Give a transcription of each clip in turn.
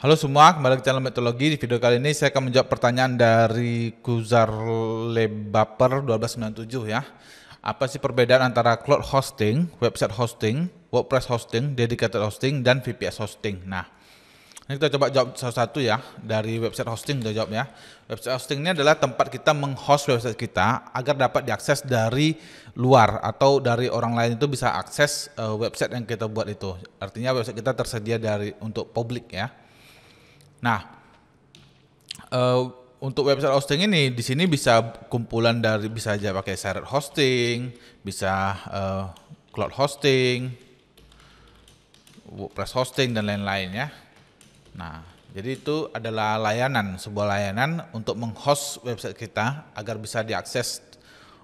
Halo semua, kembali ke channel Metodologi. Di video kali ini saya akan menjawab pertanyaan dari Kuzar Lebaper 1297 ya. Apa sih perbedaan antara cloud hosting, website hosting, WordPress hosting, dedicated hosting, dan VPS hosting? Nah, ini kita coba jawab satu-satu ya. Dari website hosting kita jawab ya. Website hosting ini adalah tempat kita menghost website kita agar dapat diakses dari luar atau dari orang lain itu bisa akses website yang kita buat itu. Artinya website kita tersedia untuk publik ya. Nah, untuk website hosting ini di sini bisa kumpulan dari bisa aja pakai shared hosting, bisa cloud hosting, WordPress hosting dan lain-lain ya. Nah, jadi itu adalah sebuah layanan untuk menghost website kita agar bisa diakses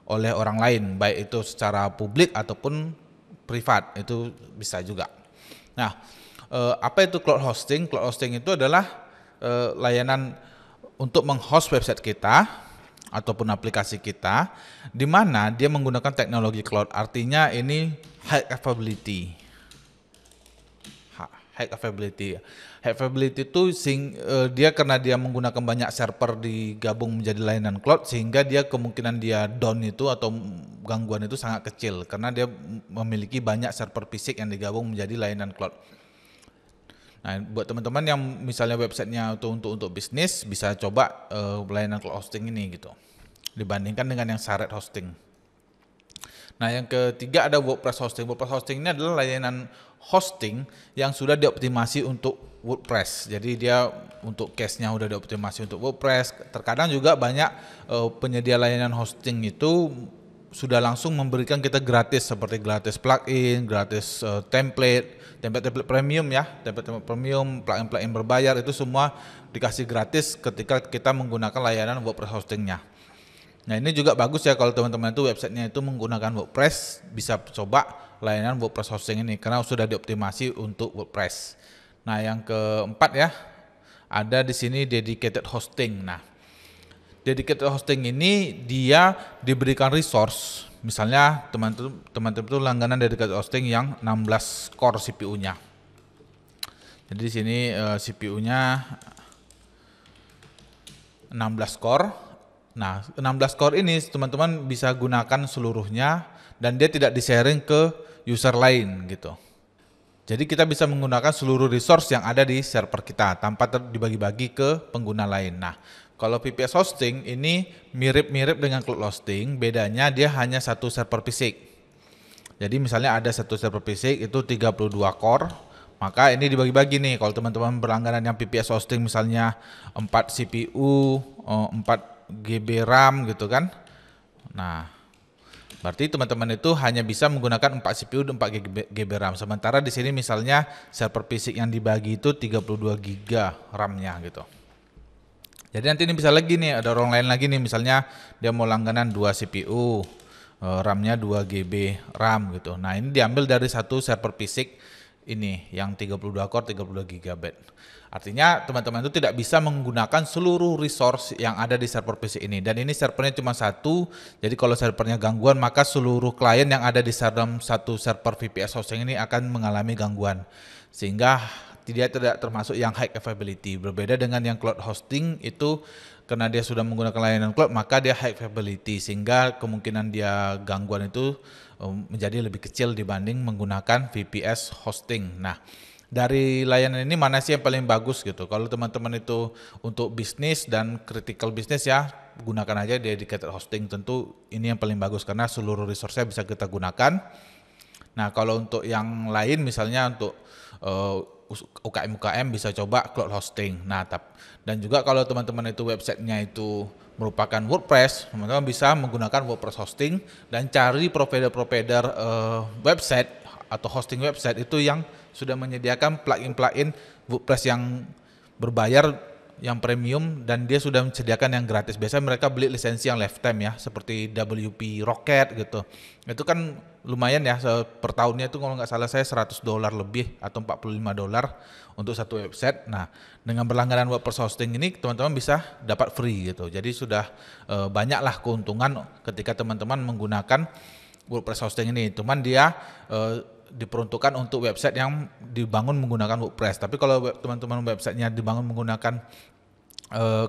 oleh orang lain, baik itu secara publik ataupun privat, itu bisa juga. Nah, apa itu cloud hosting? Cloud hosting itu adalah layanan untuk menghost website kita ataupun aplikasi kita, di mana dia menggunakan teknologi cloud. Artinya ini high availability. High availability itu dia karena dia menggunakan banyak server digabung menjadi layanan cloud, sehingga dia kemungkinan dia down itu atau gangguan itu sangat kecil karena dia memiliki banyak server fisik yang digabung menjadi layanan cloud. Nah, buat teman-teman yang misalnya websitenya untuk bisnis, bisa coba layanan cloud hosting ini gitu, dibandingkan dengan yang shared hosting. Nah, yang ketiga ada WordPress hosting. WordPress hosting ini adalah layanan hosting yang sudah dioptimasi untuk WordPress. Jadi dia untuk case-nya sudah dioptimasi untuk WordPress. Terkadang juga banyak penyedia layanan hosting itu sudah langsung memberikan kita gratis, seperti gratis plugin, gratis template premium ya, template premium, plugin berbayar, itu semua dikasih gratis ketika kita menggunakan layanan WordPress hostingnya. Nah, ini juga bagus ya kalau teman-teman itu websitenya itu menggunakan WordPress, bisa coba layanan WordPress hosting ini karena sudah dioptimasi untuk WordPress. Nah, yang keempat ya, ada di sini dedicated hosting. Nah, dedicated hosting ini dia diberikan resource. Misalnya teman-teman itu langganan dedicated hosting yang 16 core CPU-nya. Jadi di sini CPU-nya 16 core. Nah, 16 core ini teman-teman bisa gunakan seluruhnya dan dia tidak di-sharing ke user lain gitu. Jadi kita bisa menggunakan seluruh resource yang ada di server kita tanpa dibagi-bagi ke pengguna lain. Nah, kalau VPS hosting ini mirip-mirip dengan cloud hosting, bedanya dia hanya satu server fisik. Jadi misalnya ada satu server fisik itu 32 core, maka ini dibagi-bagi nih. Kalau teman-teman berlangganan yang VPS hosting misalnya 4 CPU, 4 GB RAM gitu kan. Nah, berarti teman-teman itu hanya bisa menggunakan 4 CPU dan 4 GB RAM. Sementara di sini misalnya server fisik yang dibagi itu 32 GB RAM-nya gitu. Jadi nanti ini bisa lagi nih, ada orang lain lagi nih, misalnya dia mau langganan 2 CPU, RAM-nya 2 GB RAM gitu. Nah, ini diambil dari satu server fisik ini yang 32 core 32 GB. Artinya teman-teman itu tidak bisa menggunakan seluruh resource yang ada di server fisik ini. Dan ini servernya cuma satu, jadi kalau servernya gangguan maka seluruh klien yang ada di dalam satu server VPS hosting ini akan mengalami gangguan. Sehingga dia tidak termasuk yang high availability. Berbeda dengan yang cloud hosting itu karena dia sudah menggunakan layanan cloud maka dia high availability, sehingga kemungkinan dia gangguan itu menjadi lebih kecil dibanding menggunakan VPS hosting. Nah, dari layanan ini mana sih yang paling bagus gitu? Kalau teman-teman itu untuk bisnis dan critical bisnis ya, gunakan aja dedicated hosting. Tentu ini yang paling bagus karena seluruh resource-nya bisa kita gunakan. Nah, kalau untuk yang lain misalnya untuk UKM bisa coba cloud hosting. Nah, dan juga kalau teman-teman itu websitenya itu merupakan WordPress, teman-teman bisa menggunakan WordPress hosting dan cari provider-provider website atau hosting website itu yang sudah menyediakan plugin WordPress yang berbayar, yang premium, dan dia sudah menyediakan yang gratis. Biasanya mereka beli lisensi yang lifetime ya, seperti WP Rocket gitu. Itu kan lumayan ya, per tahunnya itu kalau nggak salah saya $100 lebih atau $45 untuk satu website. Nah, dengan berlangganan WordPress hosting ini teman-teman bisa dapat free gitu. Jadi sudah banyaklah keuntungan ketika teman-teman menggunakan WordPress hosting ini. Cuman dia diperuntukkan untuk website yang dibangun menggunakan WordPress. Tapi kalau teman-teman websitenya dibangun menggunakan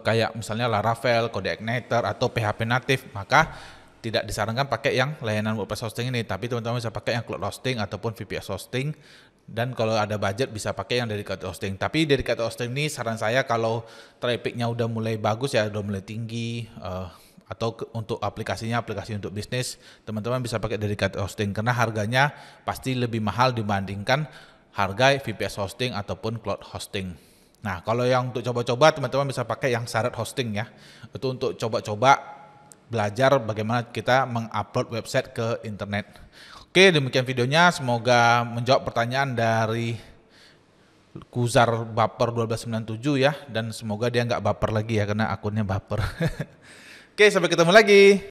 kayak misalnya Laravel, CodeIgniter atau PHP native, maka tidak disarankan pakai yang layanan WordPress hosting ini, tapi teman-teman bisa pakai yang cloud hosting ataupun VPS hosting, dan kalau ada budget bisa pakai yang dedicated hosting. Tapi dedicated hosting ini saran saya kalau trafficnya udah mulai bagus ya, udah mulai tinggi, atau untuk aplikasi untuk bisnis, teman-teman bisa pakai dedicated hosting karena harganya pasti lebih mahal dibandingkan harga VPS hosting ataupun cloud hosting. Nah, kalau yang untuk coba-coba teman-teman bisa pakai yang syarat hosting ya. Itu untuk coba-coba belajar bagaimana kita mengupload website ke internet. Oke, demikian videonya. Semoga menjawab pertanyaan dari Kuzar Baper 1297 ya. Dan semoga dia nggak baper lagi ya karena akunnya baper. Oke, sampai ketemu lagi.